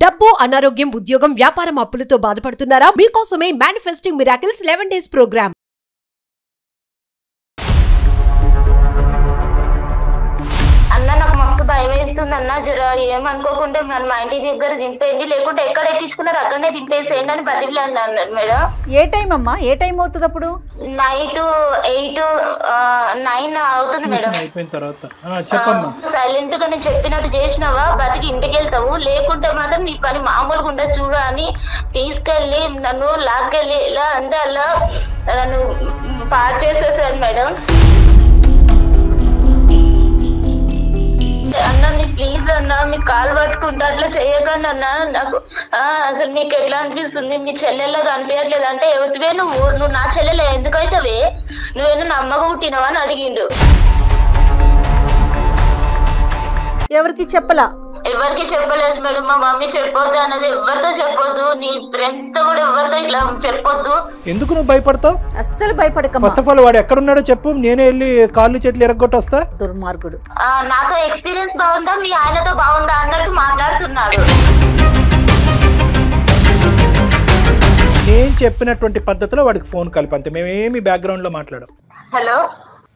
డబ్బు, అనారోగ్యం, ఉద్యోగం, వ్యాపారం, అప్పులతో బాధపడుతున్నారా? మీకోసమే మేనిఫెస్టింగ్ మిరాకిల్స్ 11 days ప్రోగ్రామ్. అన్న నాకు మస్తు భయం వేస్తుంది అన్న, జర ఏమనుకోకుండా మా ఇంటి దగ్గర దింపేయండి, లేకుంటే ఎక్కడ ఎక్కించుకున్నారు అక్కడనే దింపేసేయండి అని బదిలీ అన్నారు మేడం. ఏ టైం అమ్మా? ఏ టైం అవుతుంది అప్పుడు? నైట్ 8, 9 అవుతుంది మేడం. సైలెంట్ గా నేను చెప్పినట్టు చేసినావా బతికి ఇంటికి వెళ్తావు, లేకుంటే మాత్రం నీ పని మామూలుగా ఉండదు చూడు అని తీసుకెళ్లి నన్ను లాక్కెళ్ళి ఎలా అంటే అలా నన్ను పాడు చేసేసారు మేడం. అన్న మీకు ప్లీజ్ అన్న, మీకు కాలు పట్టుకుంటా అట్లా చేయకండి అన్న. నాకు అసలు మీకు ఎట్లా అనిపిస్తుంది? మీ చెల్లెల్లాగా అనిపించట్లేదు అంటే ఎవరివే నువ్వు నా చెల్లెలే ఎందుకైతవే, నువ్వేనా నా అమ్మగా పుట్టినవా అని అడిగిండు. ఎవరికి చెప్పలా? ఎవరికి చెప్పలేదు మేడం. మా మమ్మీ చెప్పొద్దు అన్నది, ఎవరితో చెప్పొద్దు, నీ ఫ్రెండ్స్ తో కూడా ఎవరితో ఇట్లా చెప్పొద్దు. ఎందుకు నువ్వు భయపడతావు? అస్సలు భయపడక. ఫస్ట్ ఆఫ్ ఆల్ వాడు ఎక్కడున్నాడో చెప్పు, నేనే వెళ్ళి కాళ్ళు చేతులు ఎరగొట్టి వస్తా. దుర్మార్గుడు. నాతో ఎక్స్పీరియన్స్ బాగుందా, మీ ఆయనతో బాగుందా అన్నట్టు మాట్లాడుతున్నాడు. నేను చెప్పినటువంటి పద్ధతిలో వాడికి ఫోన్ కలిపి, అంతే. మేమేమి బ్యాక్గ్రౌండ్ లో మాట్లాడాం. హలో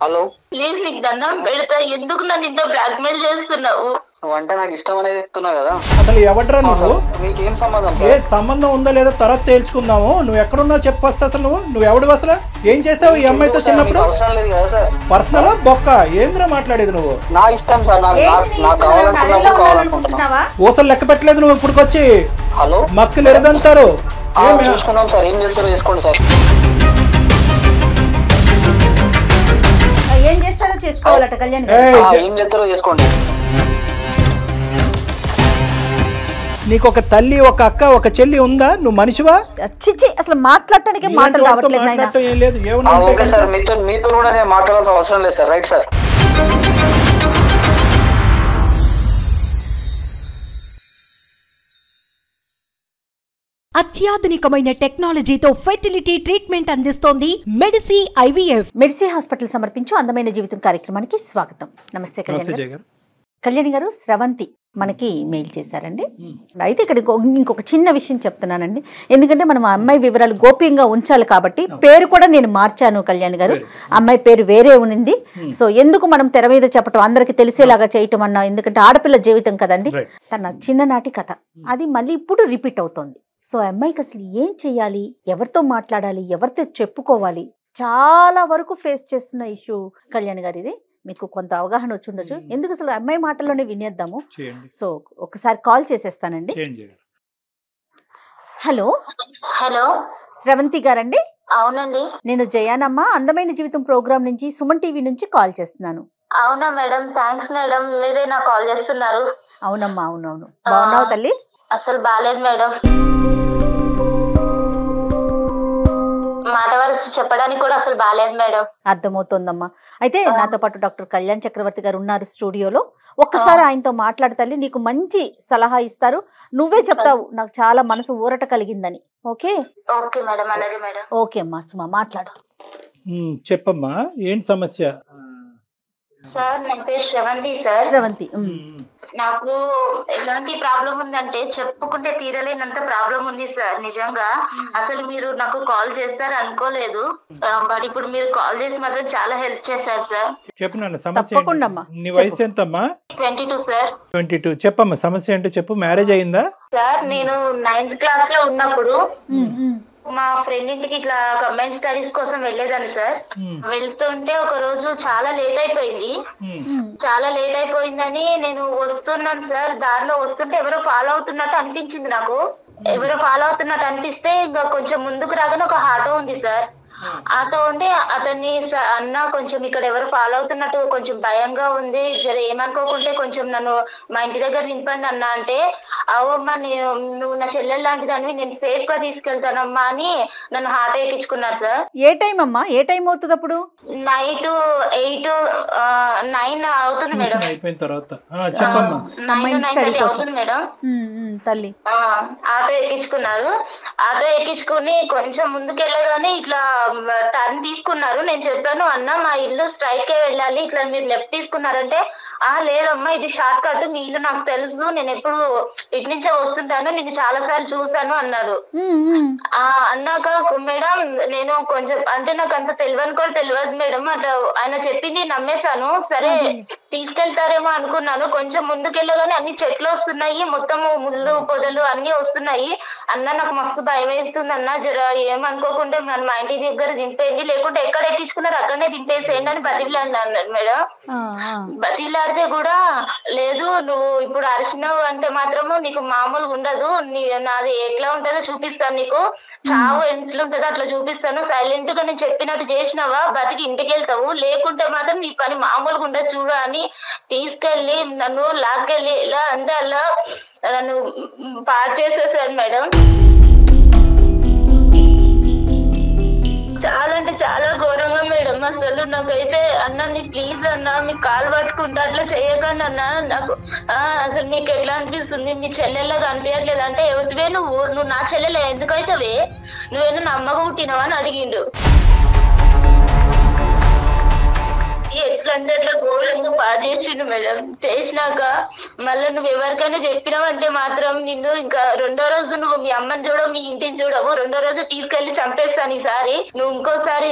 హలో, ప్లీజ్ నీకు దండం పెడతా, ఎందుకు నన్ను ఇంత బ్లాక్ మెయిల్ చేస్తున్నావు? అంటే నాకు ఇష్టం అనేది చెప్తున్నా కదా. అసలు ఎవడ్రా నువ్వు? మీకేం సంబంధం? ఏ సంబంధం ఉందా లేదా తర్వాత తేల్చుకుందాము. నువ్వు ఎక్కడున్నావు చెప్పు ఫస్ట్. అసలు నువ్వు ఎవడు? అసలు ఏం చేసావు ఈ అమ్మాయితో చిన్నప్పుడు? అవసరం లేదు కదా సార్. పర్సనల్ బొక్క ఏంద్రా మాట్లాడేది నువ్వు? నా ఇష్టం సార్, నాకు కావాలనుకుంటున్నా. ఊసలు లెక్క పెట్టలేదు నువ్వు ఇప్పుడు వచ్చి. హలో, మక్కులు ఎరదంటారు. చూసుకుందాం సార్, ఏం చేస్తారో చేసుకోండి సార్. ఏం చేస్తారో చేసుకోవాలట కళ్యాణ్. ఏం చేస్తారో చేసుకోండి. నీకు ఒక తల్లి, ఒక అక్క, ఒక చెల్లి ఉందా? నువ్వు మనిషివా? చిచ్చి, అసలు మాట్లాడటానికి మాటలు రావట్లేదు. ఓకే సార్, మీతో కూడా నేను మాట్లాడాల్సిన అవసరం లేదు సార్. Right sir. అత్యాధునికమైన టెక్నాలజీతో ఫెర్టిలిటీ ట్రీట్మెంట్ అందిస్తోంది మెడిసి IVF. మెడిసి హాస్పిటల్ సమర్పించు అందమైన జీవితం కార్యక్రమానికి స్వాగతం. నమస్తే కళ్యాణి గారు. స్రవంతి మనకి మెయిల్ చేశారండి. అయితే ఇక్కడ ఇంకొక చిన్న విషయం చెప్తున్నానండి, ఎందుకంటే మనం ఆ అమ్మాయి వివరాలు గోప్యంగా ఉంచాలి కాబట్టి పేరు కూడా నేను మార్చాను కళ్యాణి గారు. అమ్మాయి పేరు వేరే ఉంది. సో ఎందుకు మనం తెర మీద చెప్పటం, అందరికి తెలిసేలాగా చేయటం అన్నా, ఎందుకంటే ఆడపిల్ల జీవితం కదండి. తన చిన్ననాటి కథ అది మళ్ళీ ఇప్పుడు రిపీట్ అవుతోంది. సో అమ్మాయికి అసలు ఏం చెయ్యాలి, ఎవరితో మాట్లాడాలి, ఎవరితో చెప్పుకోవాలి, చాలా వరకు ఫేస్ చేస్తున్న ఇష్యూ కళ్యాణ్ గారు. ఇది మీకు కొంత అవగాహన వచ్చి ఉండొచ్చు. ఎందుకు అసలు అమ్మాయి మాటల్లోనే వినేద్దాము. సో ఒకసారి కాల్ చేసేస్తానండి. హలో హలో, స్రవంతి గారండి? అవునండి, నేను జయానమ్మ, అందమైన జీవితం ప్రోగ్రామ్ నుంచి, సుమన్ టీవీ నుంచి కాల్ చేస్తున్నాను. అవునా మేడం? థ్యాంక్స్ మేడం, మీరే నాకు కాల్ చేస్తున్నారు. అవునమ్మా, అవునవును. బాగున్నావు తల్లి? అసలు బాలేదు మేడం, మాట వరుస చెప్పడానికి కూడా అసలు బాలేదు మేడం. అర్థమవుతోందమ్మా. అయితే నాతో పాటు డాక్టర్ కళ్యాణ్ చక్రవర్తి గారు ఉన్నారు స్టూడియోలో. ఒక్కసారి ఆయనతో మాట్లాడు తల్లి, నీకు మంచి సలహా ఇస్తారు. నువ్వే చెప్తావు నాకు చాలా మనసు ఊరట కలిగిందని. ఓకే? ఓకే మేడం, అలాగే మేడం. ఓకే అమ్మా, సుమా మాట్లాడు. చెప్పమ్మా, ఏంటి సమస్య? సార్ నా పేరు శ్రవంతి సార్. శ్రవంతి, నాకు ఎలాంటి ప్రాబ్లం ఉందంటే చెప్పుకుంటే తీరలేనంత ప్రాబ్లం ఉంది సార్. నిజంగా అసలు మీరు నాకు కాల్ చేస్తారు అనుకోలేదు, బట్ ఇప్పుడు మీరు కాల్ చేసి మాత్రం చాలా హెల్ప్ చేశారు సార్. చెప్పు సమస్య. నీ వయసు ఎంతమ్మా? 22 సార్. 22. చెప్పమ్మా సమస్య ఏంటో చెప్పు. మ్యారేజ్ అయిందా? సార్ నేను 9th క్లాస్ లో ఉన్నప్పుడు మా ఫ్రెండ్ ఇంటికి ఇట్లా కంబైన్ స్టడీస్ కోసం వెళ్ళేదాన్ని సార్. వెళ్తుంటే ఒక రోజు చాలా లేట్ అయిపోయిందని నేను వస్తున్నాను సార్. దారిలో వస్తుంటే ఎవరో ఫాలో అవుతున్నట్టు అనిపించింది నాకు. ఎవరో ఫాలో అవుతున్నట్టు అనిపిస్తే ఇంకా కొంచెం ముందుకు రాగానే ఒక ఆటో ఉంది సార్. ఆటో ఉంటే అతన్ని అన్న కొంచెం ఇక్కడ ఎవరు ఫాలో అవుతున్నట్టు కొంచెం భయంగా ఉంది, జర ఏమనుకోకుంటే కొంచెం నన్ను మా ఇంటి దగ్గర నింపండి అన్న అంటే, అవమ్మా నువ్వు నా చెల్లెలు లాంటిదాన్ని, నేను సేఫ్ గా తీసుకెళ్తానమ్మా అని నన్ను ఆటో ఎక్కించుకున్నారు సార్. ఏ టైం అమ్మా? ఏ టైం అవుతుంది అప్పుడు? నైట్ 8, 9 అవుతుంది మేడం. 9 అవుతుంది మేడం. తల్లి ఆటో ఎక్కించుకున్నారు. ఆటో ఎక్కించుకుని కొంచెం ముందుకెళ్ళగానే ఇట్లా టర్న్ తీసుకున్నారు. నేను చెప్పాను, అన్న మా ఇల్లు స్ట్రైట్ కే వెళ్ళాలి, ఇట్లా మీరు లెఫ్ట్ తీసుకున్నారంటే లేదమ్మా ఇది షార్ట్ కట్, మీ ఇల్లు నాకు తెలుసు, నేను ఎప్పుడు ఇటు నుంచే వస్తుంటాను, నేను చాలా సార్లు చూసాను అన్నాడు. అన్నాక మేడం నేను కొంచెం అంటే నాకు అంత తెలియని కూడా తెలియదు మేడం, అట్లా ఆయన చెప్పింది నమ్మేశాను. సరే తీసుకెళ్తారేమో అనుకున్నాను. కొంచెం ముందుకెళ్ళగానే అన్ని చెట్లు వస్తున్నాయి, మొత్తము ముళ్ళు పొదలు అన్ని వస్తున్నాయి. అన్న నాకు మస్తు భయం వేస్తుంది అన్న, జర ఏమనుకోకుండా నన్ను మా ఇంటి దగ్గర దింపేయండి, లేకుంటే ఎక్కడ ఎక్కించుకున్నారు అక్కడనే దింపేసేయండి అని బతిలాడినా అన్నాడు మేడం. బతిలాడితే కూడా లేదు, నువ్వు ఇప్పుడు అరిచినావు అంటే మాత్రము నీకు మామూలుగా ఉండదు, నాది ఎట్లా ఉంటుందో చూపిస్తాను, నీకు చావు ఎట్లుంటుందో అట్లా చూపిస్తాను, సైలెంట్ గా నేను చెప్పినట్టు చేసినావా బతికి ఇంటికి వెళ్తావు, లేకుంటే మాత్రం నీ పని మామూలుగా ఉండదు చూడు అని తీసుకెళ్లి నన్ను లాక్కెళ్ళి ఎలా అంటే అలా నన్ను పాడు చేసేసారు మేడం. చాలా అంటే చాలా ఘోరంగా మేడం. అసలు నాకైతే అన్న నీ ప్లీజ్ అన్న మీ కాలు పట్టుకుంటా అట్లా చేయకండి అన్న, నాకు అసలు నీకు ఎట్లా అనిపిస్తుంది, మీ చెల్లెల్లాగా అనిపించట్లేదు అంటే, ఎవరివే నువ్వు నా చెల్లెలే ఎందుకైతేవే, నువ్వేనా నా అమ్మగా పుట్టినవా అని అడిగిండు. ఎట్లా అంటే అట్లా ఘోరంగా పాడు చేసిండు మేడం. చేసినాక మళ్ళీ నువ్వు ఎవరికైనా చెప్పినావంటే మాత్రం నిన్ను ఇంకా రెండో రోజు నువ్వు మీ అమ్మని చూడవు, మీ ఇంటిని చూడవు, రెండో రోజు తీసుకెళ్లి చంపేస్తాను. ఈసారి నువ్వు ఇంకోసారి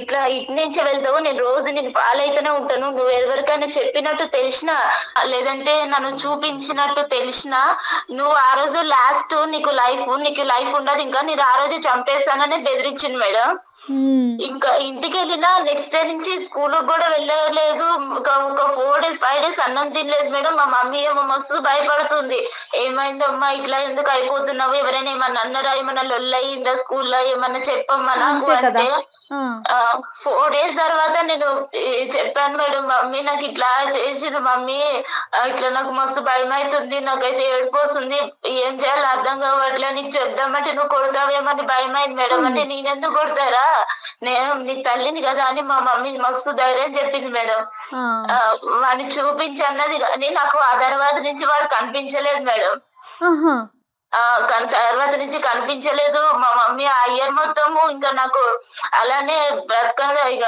ఇట్లా ఇటు నుంచే వెళ్తావు, నేను రోజు నేను పాలైతేనే ఉంటాను, నువ్వు ఎవరికైనా చెప్పినట్టు తెలిసినా లేదంటే నన్ను చూపించినట్టు తెలిసినా నువ్వు ఆ రోజు లాస్ట్ నీకు లైఫ్ ఉండదు, ఇంకా నేను ఆ రోజు చంపేస్తానని బెదిరించింది మేడం. ఇంకా ఇంటికి వెళ్ళినా నెక్స్ట్ డే నుంచి స్కూల్ కూడా వెళ్ళలేదు, ఒక 4 days 5 days అన్నం తినలేదు మేడం. మా మమ్మీ ఏమో మస్తు భయపడుతుంది, ఏమైందమ్మా ఇట్లా ఎందుకు అయిపోతున్నావు, ఎవరైనా ఏమన్నా అన్నారా, ఏమన్నా లొల్లయిందా స్కూల్లో, ఏమన్నా చెప్పమ్మా నాకు అంటే 4 days తర్వాత నేను చెప్పాను మేడం, మమ్మీ నాకు ఇట్లా చేసిన మమ్మీ, ఇట్లా నాకు మస్తు భయం అవుతుంది, నాకైతే ఏడిపోతుంది, ఏం చేయాలో అర్థం కావట్లే, నీకు చెప్దామంటే నువ్వు కొడతావేమని భయం అయింది మేడం. అంటే నేనెందుకు కొడతారా, నేను నీ తల్లిని కదా అని మా మమ్మీ మస్తు ధైర్యం చెప్పింది మేడం. వాడిని చూపించి అన్నది కానీ నాకు ఆ తర్వాత నుంచి వాడు కనిపించలేదు మేడం. తర్వాత నుంచి కనిపించలేదు. మా మమ్మీ ఆ ఇయర్ మొత్తము ఇంకా నాకు అలానే బ్రతకగా ఇక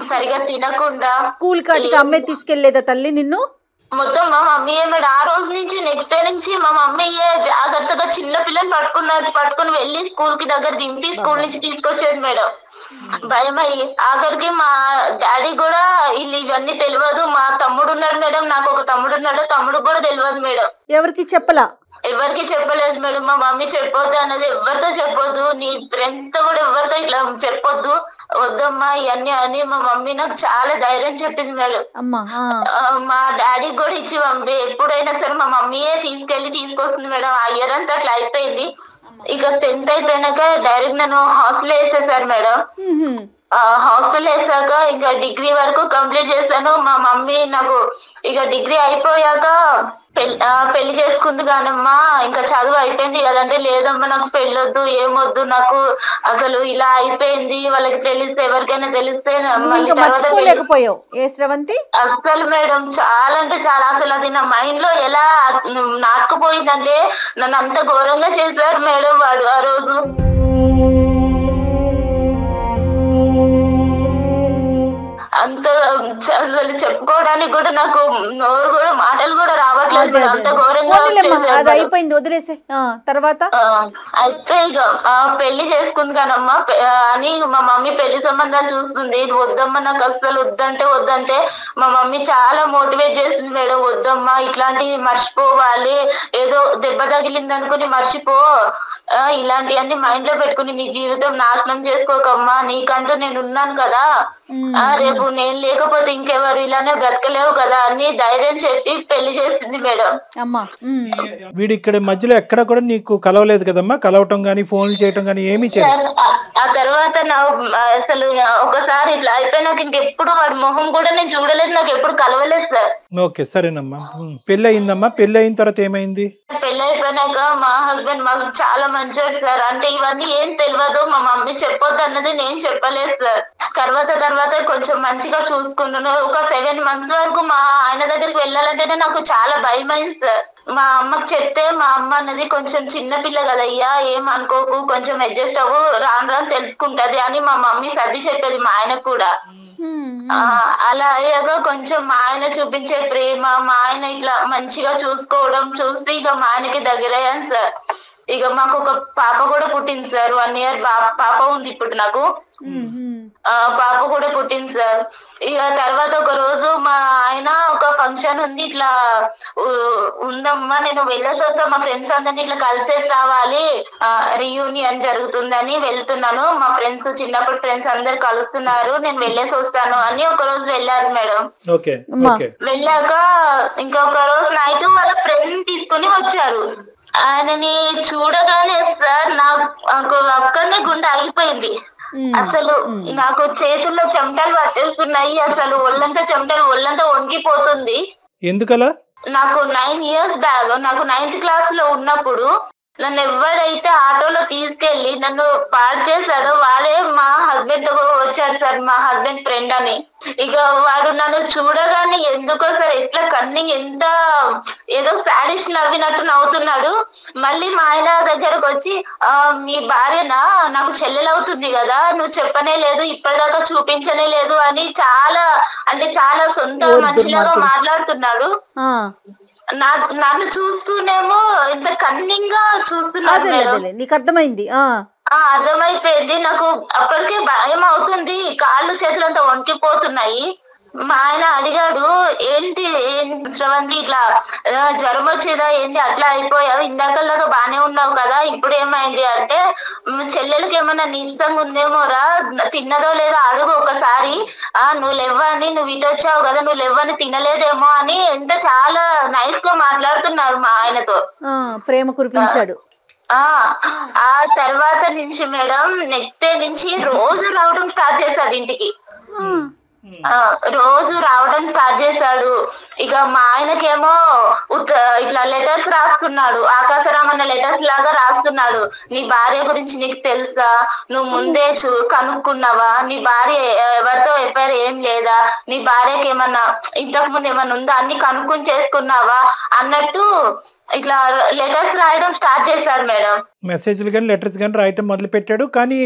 సరిగా తినకుండా. స్కూల్ కాటికి అమ్మే తీసుకెళ్లేదా తల్లి నిన్ను? మొత్తం మా మమ్మీ మేడం ఆ రోజు నుంచి నెక్స్ట్ డే నుంచి మా మమ్మీ జాగ్రత్తగా చిన్న పిల్లని పట్టుకుని వెళ్ళి స్కూల్ కి దగ్గర దింపి స్కూల్ నుంచి తీసుకొచ్చేది మేడం. భయం అయ్యి ఆఖరికి మా డాడీ కూడా ఇవన్నీ తెలియదు. మా తమ్ముడు ఉన్నాడు మేడం, నాకు ఒక తమ్ముడు ఉన్నాడు, తమ్ముడు కూడా తెలియదు మేడం. ఎవరికి చెప్పలా? ఎవరికి చెప్పలేదు మేడం. మా మమ్మీ చెప్పొద్దు అన్నది, ఎవరితో చెప్పొద్దు, నీ ఫ్రెండ్స్ తో కూడా ఎవరితో ఇట్లా చెప్పొద్దు, వద్దమ్మా ఇవన్నీ అని మా మమ్మీ నాకు చాలా ధైర్యం చెప్పింది మేడం. మా డాడీ కూడా ఇచ్చి పంపి ఎప్పుడైనా సరే మా మమ్మీయే తీసుకొస్తుంది మేడం. ఆ ఇయర్ అంతా అట్లా అయిపోయింది. ఇక 10th అయిపోయినాక డైరెక్ట్ నన్ను హాస్టల్ వేసేసారు మేడం. హాస్టల్ వేసాక ఇంకా డిగ్రీ వరకు కంప్లీట్ చేశాను. మా మమ్మీ నాకు ఇక డిగ్రీ అయిపోయాక పెళ్లి చేసుకుంది కానమ్మా, ఇంకా చదువు అయిపోయింది కదంటే, లేదమ్మా నాకు పెళ్ళొద్దు, ఏమొద్దు, నాకు అసలు ఇలా అయిపోయింది, వాళ్ళకి తెలిస్తే ఎవరికైనా తెలిస్తే మళ్ళీ తర్వాత అసలు మేడం చాలా అంటే చాలా అసలు అది నా మైండ్ లో ఎలా నాటుకుపోయిందంటే నన్ను అంత ఘోరంగా చేశారు మేడం వాడు ఆ రోజు. అంత అసలు చెప్పుకోవడానికి కూడా నాకు నోరు కూడా మాటలు కూడా రావట్లేదు, అంత ఘోరంగా వదిలేసే. తర్వాత అయితే ఇక పెళ్లి చేసుకుంది కానమ్మా అని మా మమ్మీ పెళ్లి సంబంధాలు చూస్తుంది. వద్దమ్మా నాకు అసలు వద్దంటే మా మమ్మీ చాలా మోటివేట్ చేసింది మేడం. వద్దమ్మా ఇట్లాంటివి మర్చిపోవాలి, ఏదో దెబ్బ తగిలింది అనుకుని మర్చిపో, ఇలాంటివన్నీ మైండ్ లో పెట్టుకుని నీ జీవితం నాశనం చేసుకోకమ్మా, నీకంటూ నేను ఉన్నాను కదా, రేపు నేను లేకపోతే ఇంకెవరు ఇలానే బ్రతకలేవు కదా అని ధైర్యం చెప్పి పెళ్లి చేసింది మేడం. వీడు ఇక్కడ మధ్యలో ఎక్కడ కూడా నీకు కలవలేదు కదమ్మా? కలవటం గానీ ఫోన్లు చేయటం గానీ ఏమీ చేయలేదు? ఆ తర్వాత అసలు ఒకసారి ఇట్లా అయిపోయినాక ఇంకెప్పుడు వాడి మొహం కూడా నేను చూడలేదు, నాకు ఎప్పుడు కలవలేదు సార్. ఓకే సరేనమ్మా. పెళ్లి అయిందమ్మా, పెళ్లి అయిన తర్వాత ఏమైంది? పెళ్లి అయిపోయినాక మా హస్బెండ్ మాకు చాలా మంచోడు సార్. అంటే ఇవన్నీ ఏం తెలియదు, మా మమ్మీ చెప్పొద్దు అన్నది నేను చెప్పలేదు సార్. తర్వాత కొంచెం మంచిగా చూసుకుంటున్నాను. ఒక 7 months వరకు మా ఆయన దగ్గరికి వెళ్ళాలంటేనే నాకు చాలా భయం అయింది సార్. మా అమ్మకి చెప్తే మా అమ్మ అన్నది కొంచెం చిన్న పిల్ల కదయ్యా, ఏం అనుకోకు, కొంచెం అడ్జస్ట్ అవ్వు, రాను రాను తెలుసుకుంటది అని మా మమ్మీ సర్ది చెప్పేది మా ఆయనకు కూడా. అలా అయ్యాక కొంచెం మా ఆయన చూపించే ప్రేమ, మా ఆయన ఇట్లా మంచిగా చూసుకోవడం చూసి ఇక మా ఆయనకి దగ్గరయ్యాను సార్. ఇక మాకు ఒక పాప కూడా పుట్టింది సార్. 1 year పాప ఉంది ఇప్పుడు నాకు. పాప కూడా పుట్టింది సార్. ఇక తర్వాత ఒక రోజు మా ఆయన ఒక ఫంక్షన్ ఉంది, ఇట్లా ఉందమ్మా నేను వెళ్ళేసి వస్తా, మా ఫ్రెండ్స్ అందరినీ ఇట్లా కలిసేసి రావాలి, రీయూనియన్ జరుగుతుందని వెళ్తున్నాను, మా ఫ్రెండ్స్ చిన్నప్పుడు ఫ్రెండ్స్ అందరు కలుస్తున్నారు, నేను వెళ్ళేసి వస్తాను అని ఒక రోజు వెళ్ళారు మేడం. వెళ్ళాక ఇంకొక రోజు నైట్ వాళ్ళ ఫ్రెండ్ తీసుకుని వచ్చారు. ఆయనని చూడగానే సార్ నాకు అక్కడనే గుండె ఆగిపోయింది. అసలు నాకు చేతుల్లో చెమటలు పట్టేస్తున్నాయి, అసలు ఒళ్ళంతా వణికిపోతుంది. ఎందుకలా? నాకు 9 years బ్యాక్, నాకు 9th class లో ఉన్నప్పుడు నన్ను ఎవరైతే ఆటోలో తీసుకెళ్లి నన్ను పాడు చేశాడో వాడే మా హస్బెండ్ తో వచ్చాడు సార్, మా హస్బెండ్ ఫ్రెండ్ అని. ఇక వాడు నన్ను చూడగానే ఎందుకో సార్ ఎట్లా కన్నింగ్, ఎంత ఏదో సాడిష్ నవ్వినట్టు నవ్వుతున్నాడు. మళ్ళీ మా ఆయన దగ్గరకు వచ్చి, మీ భార్యనా, నాకు చెల్లెలవుతుంది కదా, నువ్వు చెప్పనే లేదు, ఇప్పటిదాకా చూపించనే లేదు అని చాలా సొంత మనిషిలాగా మాట్లాడుతున్నాడు. నన్ను చూస్తూనేమో ఇంత కన్నింగ్ గా చూస్తున్నాడు. నీకు అర్థమైంది? అర్థమైపోయింది. నాకు అప్పటికే భయం అవుతుంది, కాళ్ళు చేతులు అంతా వణికిపోతున్నాయి. మా ఆయన అడిగాడు, ఏంటి శ్రవంతి ఇట్లా జ్వరం వచ్చిందా ఏంటి, అట్లా అయిపోయావు, ఇందాకలాగా బానే ఉన్నావు కదా, ఇప్పుడు ఏమైంది అంటే, చెల్లెలకి ఏమన్నా నీరసంగా ఉందేమోరా, తిన్నదో లేదో అడుగు ఒకసారి, నువ్వు లేవని, నువ్వు ఇటు వచ్చావు కదా, నువ్వు లేవని తినలేదేమో అని ఎంత చాలా నైస్ గా మాట్లాడుతున్నారు మా ఆయనతో. ప్రేమ కురిపించాడు. ఆ తర్వాత నుంచి మేడం నెక్స్ట్ డే నుంచి రోజు రావడం స్టార్ట్ చేశాడు ఇంటికి. రోజు రావడం స్టార్ట్ చేశాడు. ఇక మా ఆయనకేమో ఇట్లా లెటర్స్ రాస్తున్నాడు, ఆకాశరామన్న లెటర్స్ లాగా రాస్తున్నాడు. నీ భార్య గురించి నీకు తెలుసా, నువ్వు ముందే కనుక్కున్నావా, నీ భార్య ఎవరితో ఎఫ్ఐఆర్ ఏం లేదా, నీ భార్యకి ఏమన్నా ఇంతకు ముందు ఏమన్నా ఉందా అన్ని కనుక్కుని చేసుకున్నావా అన్నట్టు ఇట్లా లెటర్స్ రాయడం స్టార్ట్ చేశాడు మేడం. మెసేజ్లు కానీ లెటర్స్ కానీ రాయటం మొదలు పెట్టాడు. కానీ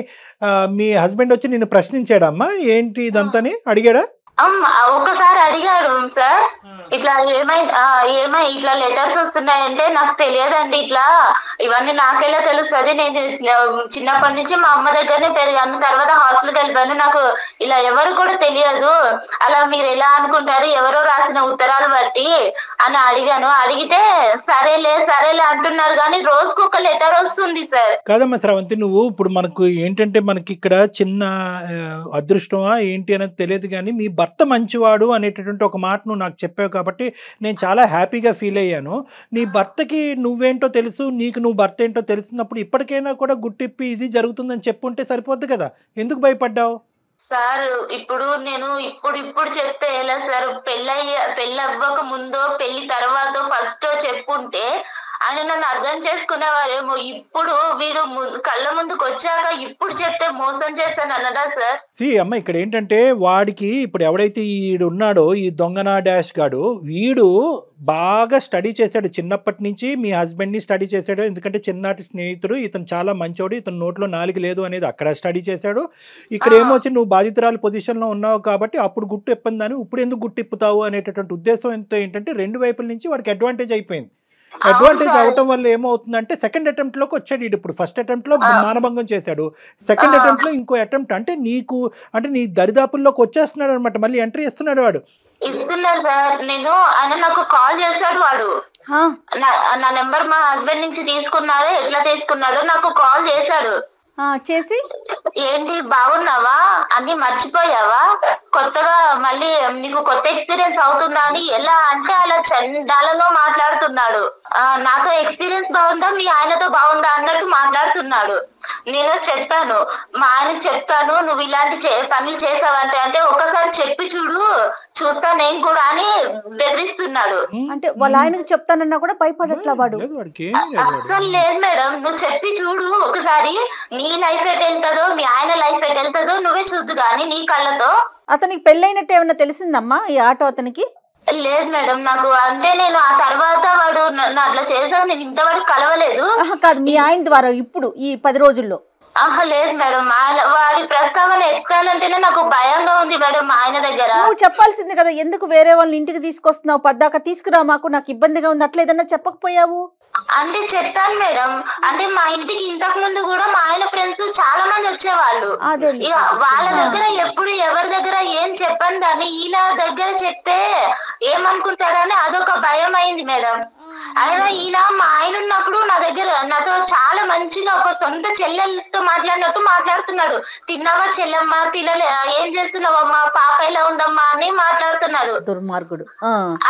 మీ హస్బెండ్ వచ్చి నిన్ను ప్రశ్నించాడమ్మా, ఏంటి ఇదంతా అడిగాడా? ఒకసారి అడిగాడు సార్, ఇట్లా ఏమై ఇట్లా లెటర్స్ వస్తున్నాయంటే, నాకు తెలియదండి, ఇట్లా ఇవన్నీ నాకెలా తెలుస్తుంది, నేను చిన్నప్పటి నుంచి మా అమ్మ దగ్గరనే పెరిగాను, తర్వాత హాస్టల్కి వెళ్ళిపోయాను, నాకు ఇలా ఎవరు కూడా తెలియదు, అలా మీరు ఎలా అనుకుంటారు, ఎవరో రాసిన ఉత్తరాలు బట్టి అని అడిగాను. అడిగితే సరేలే అంటున్నారు, కానీ రోజుకు ఒక లెటర్ వస్తుంది సార్. కాదమ్మా శ్రవంతి, నువ్వు ఇప్పుడు మనకు ఏంటంటే మనకి ఇక్కడ చిన్న అదృష్టమా ఏంటి అనేది తెలియదు, కానీ మీ భర్త మంచివాడు అనేటటువంటి ఒక మాట నువ్వు నాకు చెప్పావు కాబట్టి నేను చాలా హ్యాపీగా ఫీల్ అయ్యాను. నీ భర్తకి నువ్వేంటో తెలుసు, నీకు నువ్వు భర్త ఏంటో తెలిసినప్పుడు ఇప్పటికైనా కూడా గుట్టిప్పి ఇది జరుగుతుందని చెప్పుంటే సరిపోద్ది కదా, ఎందుకు భయపడ్డావు? సార్ ఇప్పుడు నేను ఇప్పుడు చెప్తే ఎలా సార్, పెళ్ళి అవ్వక ముందో పెళ్లి తర్వాత ఫస్ట్ చెప్పుంటే ఆయన నన్ను అర్థం చేసుకునేవారేమో. ఇప్పుడు వీడు కళ్ళ ముందుకు వచ్చాక ఇప్పుడు చెప్తే మోసం చేస్తాను అన్నదా సార్? అమ్మ ఇక్కడ ఏంటంటే వాడికి ఇప్పుడు ఎవడైతే ఈడు ఉన్నాడో ఈ దొంగన డాష్ గాడు, వీడు బాగా స్టడీ చేశాడు చిన్నప్పటి నుంచి, మీ హస్బెండ్ని స్టడీ చేశాడు, ఎందుకంటే చిన్ననాటి స్నేహితుడు, ఇతను చాలా మంచోడు, ఇతను నోట్లో నాలుగు లేదు అనేది అక్కడ స్టడీ చేశాడు. ఇక్కడ ఏమొచ్చి నువ్వు బాధితురాలు పొజిషన్లో ఉన్నావు కాబట్టి అప్పుడు గుట్టు ఇప్పందని ఇప్పుడు ఎందుకు గుట్టు ఇప్పుతావు అనేటటువంటి ఉద్దేశం ఎంతో ఏంటంటే రెండు వైపుల నుంచి వాడికి అడ్వాంటేజ్ అయిపోయింది. అడ్వాంటేజ్ అవటం వల్ల ఏమవుతుందంటే సెకండ్ అటెంప్ట్ లోకి వచ్చాడు. ఇప్పుడు ఫస్ట్ అటెంప్ట్ లో మానభంగం చేశాడు, సెకండ్ అటెంప్ట్ లో ఇంకో అటెంప్ట్ అంటే నీ దరిదాపుల్లోకి వచ్చేస్తున్నాడు అనమాట, మళ్ళీ ఎంట్రీ ఇస్తున్నాడు వాడు. ఇస్తున్నారు సార్. ఆయన నాకు కాల్ చేశాడు, వాడు నా నెంబర్ మా హస్బెండ్ నుంచి తీసుకున్నారో ఎట్లా తీసుకున్నాడో నాకు కాల్ చేశాడు. చేసి ఏంటి బాగున్నావా, అన్ని మర్చిపోయావా, కొత్తగా మళ్ళీ నీకు కొత్త ఎక్స్పీరియన్స్ అవుతుందా అని ఎలా అంటే అలా చండాలంగా మాట్లాడుతున్నాడు. నాతో ఎక్స్పీరియన్స్ బాగుందా, మీ ఆయనతో బాగుందా అన్నట్టు మాట్లాడుతున్నాడు. నేను చెప్పాను, మా ఆయనకు చెప్తాను నువ్వు ఇలాంటి పనులు చేసావంటే, అంటే ఒకసారి చెప్పి చూస్తా నేను కూడా అని బెదిరిస్తున్నాడు. అంటే వాళ్ళ ఆయనకు చెప్తానన్నా కూడా భయపడట్లా వాడు? అస్సలు లేదు మేడం, నువ్వు చెప్పి చూడు ఒకసారి, నీ లైఫ్ ఎట్ వెళ్తుందో మీ ఆయన లైఫ్ ఎట్ వెళ్తుందో నువ్వే చూద్దు కానీ నీ కళ్ళతో. అతనికి పెళ్ళైనట్టు ఏమన్నా తెలిసిందమ్మా ఈ ఆటో అతనికి? లేదు మేడం, నాకు అంటే నేను ఆ తర్వాత వాడు అట్లా చేశాను, నేను ఇంతవరకు కలవలేదు. కాదు, మీ ఆయన ద్వారా ఇప్పుడు ఈ 10 రోజుల్లో? లేదు మేడం, వాడి ప్రస్తావన ఎత్తాలంటేనే నాకు భయంగా ఉంది మేడం. ఆయన దగ్గర నువ్వు చెప్పాల్సింది కదా, ఎందుకు వేరే వాళ్ళని ఇంటికి తీసుకొస్తున్నావు? పద్దాక తీసుకురా, మాకు నాకు ఇబ్బందిగా ఉంది, అట్లా ఏదన్నా చెప్పకపోయావు? అంటే చెప్పాను మేడం, అంటే మా ఇంటికి ఇంతకు ముందు కూడా మా ఆయన ఫ్రెండ్స్ చాలా మంది వచ్చేవాళ్ళు. వాళ్ళ దగ్గర ఎప్పుడు ఎవరి దగ్గర ఏం చెప్పండి కానీ ఈయన దగ్గర చెప్తే ఏమనుకుంటాడని అదొక భయం అయింది మేడం. అయినా ఈయన మా ఆయన ఉన్నప్పుడు నా దగ్గర నాతో చాలా మంచిగా ఒక సొంత చెల్లెలతో మాట్లాడినట్టు మాట్లాడుతున్నాడు. తిన్నావా చెల్లెమ్మ, తినలే, ఏం చేస్తున్నావమ్మా, పాప ఎలా ఉందమ్మా అని మాట్లాడుతున్నాడు. దుర్మార్గుడు.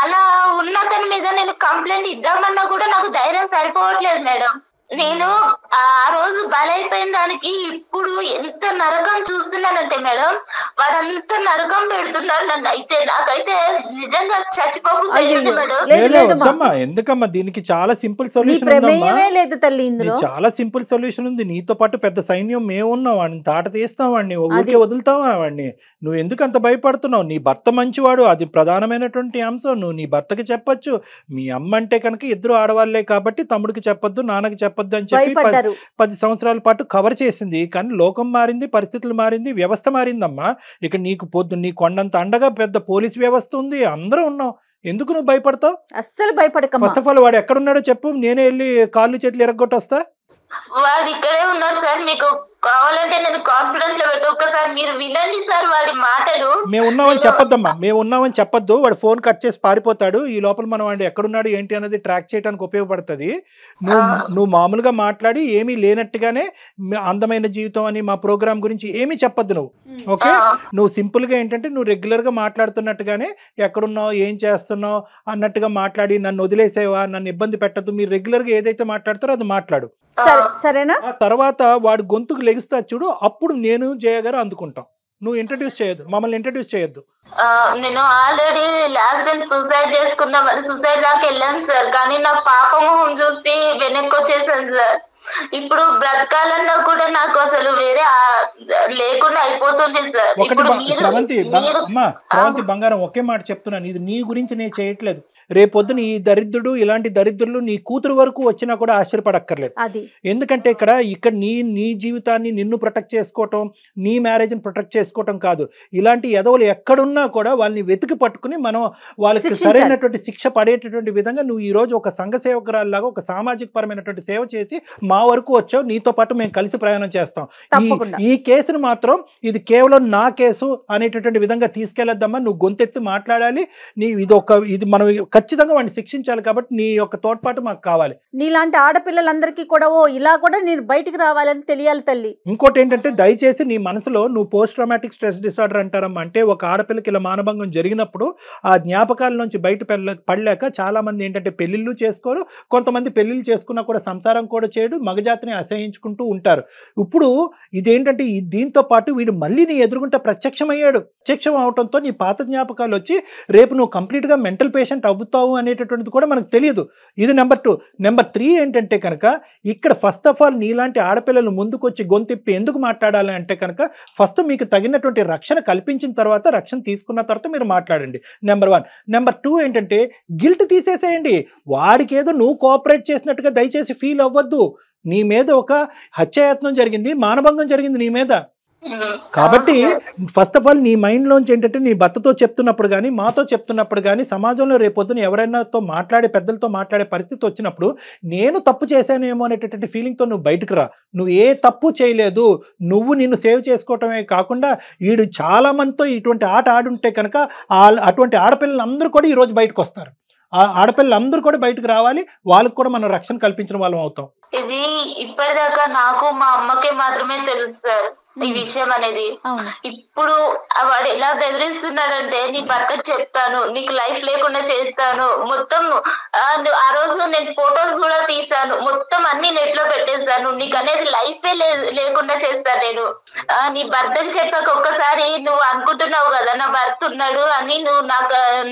అలా ఉన్న అతని మీద నేను కంప్లైంట్ ఇద్దామన్నా కూడా నాకు ధైర్యం సరిపోవట్లేదు మేడం. నేను ఆ రోజు బలైపోయిన దానికి ఇప్పుడు ఎంత నరకం చూస్తున్నానంటే మేడం, వాడంత నరకం పెడుతున్నాడు నన్ను. అయితే నాకైతే నిజంగా చచ్చిపోతుంది మేడం. ఎందుకమ్మా, దీనికి చాలా సింపుల్ సొల్యూషన్ లేదు తల్లి, ఇందులో చాలా సింపుల్ సొల్యూషన్ ఉంది. నీతో పాటు పెద్ద సైన్యం మేము ఉన్నాం, వాడిని తాట తీస్తాం, వాడిని ఊరికే వదులుతావా వాడిని? నువ్వు ఎందుకు అంత భయపడుతున్నావు? నీ భర్త మంచివాడు, అది ప్రధానమైనటువంటి అంశం. నువ్వు నీ భర్తకి చెప్పొచ్చు. మీ అమ్మ అంటే కనుక ఇద్దరు ఆడవాళ్లే కాబట్టి తమ్ముడికి చెప్పొద్దు, నాన్నకి చెప్పొద్దు అని చెప్పి 10 సంవత్సరాల పాటు కవర్ చేసింది. కానీ లోకం మారింది, పరిస్థితులు మారింది, వ్యవస్థ మారిందమ్మా. ఇక నీకు నీ కొండంత అండగా పెద్ద పోలీస్ వ్యవస్థ ఉంది, అందరూ ఉన్నాం. ఎందుకు నువ్వు భయపడతావు? అస్సలు భయపడక. ఫస్ట్ ఆఫ్ ఆల్ వాడు ఎక్కడున్నాడో చెప్పు, నేనే వెళ్ళి కాళ్ళు చేతులు ఎరగొట్టి వస్తా. వాడు ఇక్కడే ఉన్నాడు సార్, మీకు కావాలంటే నేను కాన్ఫిడెన్స్ లో పెడతా, ఒక్కసారి మీరు వినండి సార్ వాడి మాటలు. మేము ఉన్నామని చెప్పొద్దమ్మా, మేము ఉన్నామని చెప్పొద్దు. వాడు ఫోన్ కట్ చేసి పారిపోతాడు. ఈ లోపల మనం వాడు ఎక్కడున్నాడు ఏంటి అనేది ట్రాక్ చేయడానికి ఉపయోగపడుతుంది. నువ్వు మామూలుగా మాట్లాడి ఏమీ లేనట్టుగానే అందమైన జీవితం అని మా ప్రోగ్రామ్ గురించి ఏమీ చెప్పొద్దు నువ్వు. ఓకే, నువ్వు సింపుల్ గా ఏంటంటే నువ్వు రెగ్యులర్ గా మాట్లాడుతున్నట్టుగానే ఎక్కడున్నావు, ఏం చేస్తున్నావు అన్నట్టుగా మాట్లాడి నన్ను వదిలేసేవా, నన్ను ఇబ్బంది పెట్టద్దు, మీరు రెగ్యులర్ గా ఏదైతే మాట్లాడతారో అది మాట్లాడు. సరేనా? తర్వాత వాడు గొంతుకు లెగుస్తా చూడు, అప్పుడు నేను జయ గారు అందుకుంటాం. నువ్వు ఇంట్రడ్యూస్ చేయొద్దు, మమ్మల్ని ఇంట్రడ్యూస్ చేయొద్దు. నేను ఆల్రెడీ లాస్ట్ టైం సూసైడ్ చేసుకుందామని సూసైడ్ దాకా వెళ్ళాను సార్, కానీ నా పాప మొహం చూసి వెనక్కి వచ్చేసాను సార్. ఇప్పుడు బ్రతకాలన్నా కూడా నాకు అసలు వేరే లేకుండా అయిపోతుంది సార్. శ్రవంతి బంగారం, ఒకే మాట చెప్తున్నాను, ఇది నీ గురించి నేను చేయట్లేదు. రేపొద్దున ఈ దరిద్రుడు, ఇలాంటి దరిద్రులు నీ కూతురు వరకు వచ్చినా కూడా ఆశ్చర్యపడక్కర్లేదు. ఎందుకంటే ఇక్కడ నీ జీవితాన్ని నిన్ను ప్రొటెక్ట్ చేసుకోవటం, నీ మ్యారేజ్ని ప్రొటెక్ట్ చేసుకోవటం కాదు. ఇలాంటి ఎదవలు ఎక్కడున్నా కూడా వాళ్ళని వెతికి పట్టుకుని మనం వాళ్ళకి సరైనటువంటి శిక్ష పడేటటువంటి విధంగా నువ్వు ఈ రోజు ఒక సంఘ సేవకురాల్లాగా ఒక సామాజిక పరమైనటువంటి సేవ చేసి మా వరకు వచ్చావు. నీతో పాటు మేము కలిసి ప్రయాణం చేస్తాం. ఈ కేసును మాత్రం ఇది కేవలం నా కేసు అనేటటువంటి విధంగా తీసుకెళ్లొద్దమ్మా. నువ్వు గొంతెత్తి మాట్లాడాలి. ఇది మనం ఖచ్చితంగా వాడిని శిక్షించాలి. కాబట్టి నీ యొక్క తోడ్పాటు మాకు కావాలి. నీలాంటి ఆడపిల్లలందరికీ కూడా ఇలా కూడా నేను బయటికి రావాలని తెలియాలి తల్లి. ఇంకోటి ఏంటంటే దయచేసి నీ మనసులో నువ్వు పోస్ట్ ట్రామాటిక్ స్ట్రెస్ డిసార్డర్ అంటారమ్మా. అంటే ఒక ఆడపిల్లకి ఇలా మానభంగం జరిగినప్పుడు ఆ జ్ఞాపకాల నుంచి బయట పడలేక చాలా మంది ఏంటంటే పెళ్లిళ్ళు చేసుకోరు, కొంతమంది పెళ్లిళ్ళు చేసుకున్నా కూడా సంసారం కూడా చేయడు, మగజాతిని అసహించుకుంటూ ఉంటారు. ఇప్పుడు ఇదేంటంటే దీంతో పాటు వీడు మళ్ళీ నీ ఎదురుగుంటే ప్రత్యక్షమయ్యాడు. ప్రత్యక్షం అవడంతో నీ పాత జ్ఞాపకాలు వచ్చి రేపు నువ్వు కంప్లీట్గా మెంటల్ పేషెంట్ అవుతావు అనేటటువంటిది కూడా మనకు తెలియదు. ఇది నెంబర్ 2. నెంబర్ 3 ఏంటంటే కనుక ఇక్కడ ఫస్ట్ ఆఫ్ ఆల్ నీలాంటి ఆడపిల్లలు ముందుకు వచ్చి గొంతిప్పి ఎందుకు మాట్లాడాలి అంటే కనుక ఫస్ట్ మీకు తగినటువంటి రక్షణ కల్పించిన తర్వాత, రక్షణ తీసుకున్న తర్వాత మీరు మాట్లాడండి. నెంబర్ 1. నెంబర్ 2 ఏంటంటే గిల్ట్ తీసేసేయండి. వాడికి ఏదో నువ్వు కోఆపరేట్ చేసినట్టుగా దయచేసి ఫీల్ అవ్వద్దు. నీ మీద ఒక హత్యాయత్నం జరిగింది, మానభంగం జరిగింది నీ మీద. కాబట్టి ఫస్ట్ ఆఫ్ ఆల్ నీ మైండ్లోంచి ఏంటంటే నీ భర్తతో చెప్తున్నప్పుడు కానీ, మాతో చెప్తున్నప్పుడు కానీ, సమాజంలో రేపొద్దున ఎవరైనాతో మాట్లాడే పెద్దలతో మాట్లాడే పరిస్థితి వచ్చినప్పుడు నేను తప్పు చేశానేమో అనేటటువంటి ఫీలింగ్తో నువ్వు బయటకు రా. నువ్వు ఏ తప్పు చేయలేదు. నువ్వు నిన్ను సేవ్ చేసుకోవటమే కాకుండా వీడు చాలా మందితో ఇటువంటి ఆట ఆడుంటే కనుక అటువంటి ఆడపిల్లలందరూ కూడా ఈరోజు బయటకు వస్తారు. ఆ ఆడపిల్లలందరూ కూడా బయటకు రావాలి. వాళ్ళకు కూడా మనం రక్షణ కల్పించిన వాళ్ళం అవుతాం. ఇది ఇప్పటిదాకా నాకు మా అమ్మకే మాత్రమే తెలుసు సార్ ఈ విషయం అనేది. ఇప్పుడు వాడు ఎలా బెదిరిస్తున్నాడంటే నీ భర్తకు చెప్తాను, నీకు లైఫ్ లేకుండా చేస్తాను, మొత్తం ఆ రోజు నేను ఫొటోస్ కూడా తీసాను, మొత్తం అన్ని నెట్ లో పెట్టేస్తాను, నీకు అనేది లైఫే లేకుండా చేస్తాను నేను. నీ భర్తకు చెప్పాక ఒక్కసారి నువ్వు అనుకుంటున్నావు కదా నా భర్త ఉన్నాడు అని, నువ్వు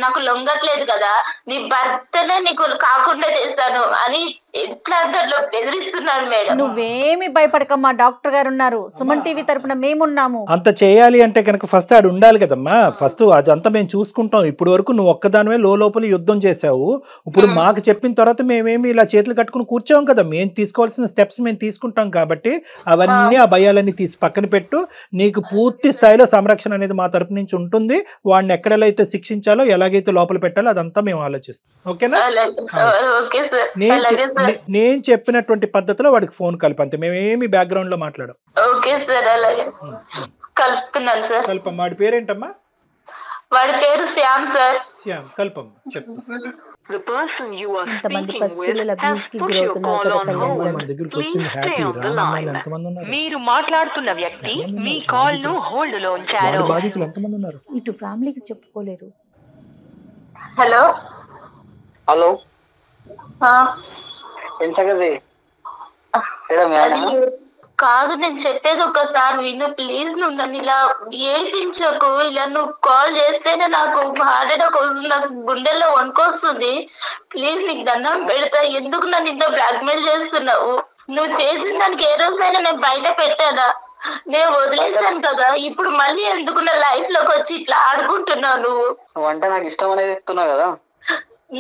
నాకు లొంగట్లేదు కదా, నీ భర్తనే నీకు కాకుండా చేస్తాను అని ఎట్లా అంటే బెదిరిస్తున్నాడు మేడం. నువ్వేమి భయపడకమ్మా, డాక్టర్ గారు ఉన్నారు, సుమన్ టీవీ తరపున మేమున్నాము. అంత చేయాలి అంటే కనుక ఫస్ట్ ఆడు ఉండాలి కదమ్మా. ఫస్ట్ అదంతా మేము చూసుకుంటాం. ఇప్పుడు వరకు నువ్వు ఒక్కదానివే లోపల యుద్ధం చేసావు. ఇప్పుడు మాకు చెప్పిన తర్వాత మేమేమి ఇలా చేతులు కట్టుకుని కూర్చోం కదా. మేము తీసుకోవాల్సిన స్టెప్స్ మేము తీసుకుంటాం కాబట్టి అవన్నీ ఆ భయాలన్నీ తీసి పక్కన పెట్టు. నీకు పూర్తి స్థాయిలో సంరక్షణ అనేది మా తరపు నుంచి ఉంటుంది. వాడిని ఎక్కడెలా అయితే శిక్షించాలో ఎలాగైతే లోపల పెట్టాలో అదంతా మేము ఆలోచిస్తాం. ఓకేనా? నేను చెప్పినటువంటి పద్ధతిలో వాడికి ఫోన్ కలిపంతే. మేమేమి బ్యాక్గ్రౌండ్ లో మాట్లాడం. ఓకే సార్, అలాగే కలుపుతున్నాను సార్. కల్పమ్మ. వాడి పేరేంటమ్మా? వాడి పేరు శ్యామ్ సార్. శ్యామ్. కల్పమ్మ చెప్పు. ఇంతమంది పసిపిల్లల అబ్యూస్ కి గురవుతున్నారు కదా కళ్యాణ్ గారు. మన దగ్గరికి వచ్చింది హ్యాపీ ఎంతమంది ఉన్నారు? మీరు మాట్లాడుతున్న వ్యక్తి మీ కాల్ ను హోల్డ్ లో ఉంచారు. బాధితులు ఎంతమంది ఉన్నారు? ఇటు ఫ్యామిలీకి చెప్పుకోలేరు. హలో హలో ఏం సంగతి? కాదు, నేను చెప్పేది ఒకసారి విను ప్లీజ్. నువ్వు నన్ను ఇలా ఏడిపించకు. ఇలా నువ్వు కాల్ చేస్తేనే నాకు హార్ట్ అటాక్ వస్తుంది, నాకు గుండెల్లో వణుకొస్తుంది. ప్లీజ్ నీకు దండం పెడతా. ఎందుకు నన్ను ఇంత బ్లాక్మెయిల్ చేస్తున్నావు? నువ్వు చేసిన దానికి ఏ రోజైనా నేను బయట పెట్టానా? నేను వదిలేసాను కదా. ఇప్పుడు మళ్ళీ ఎందుకు నా లైఫ్ లోకి వచ్చి ఇట్లా ఆడుకుంటున్నావు? నువ్వు అంటే నాకు ఇష్టం అనేది చెప్తున్నావు కదా.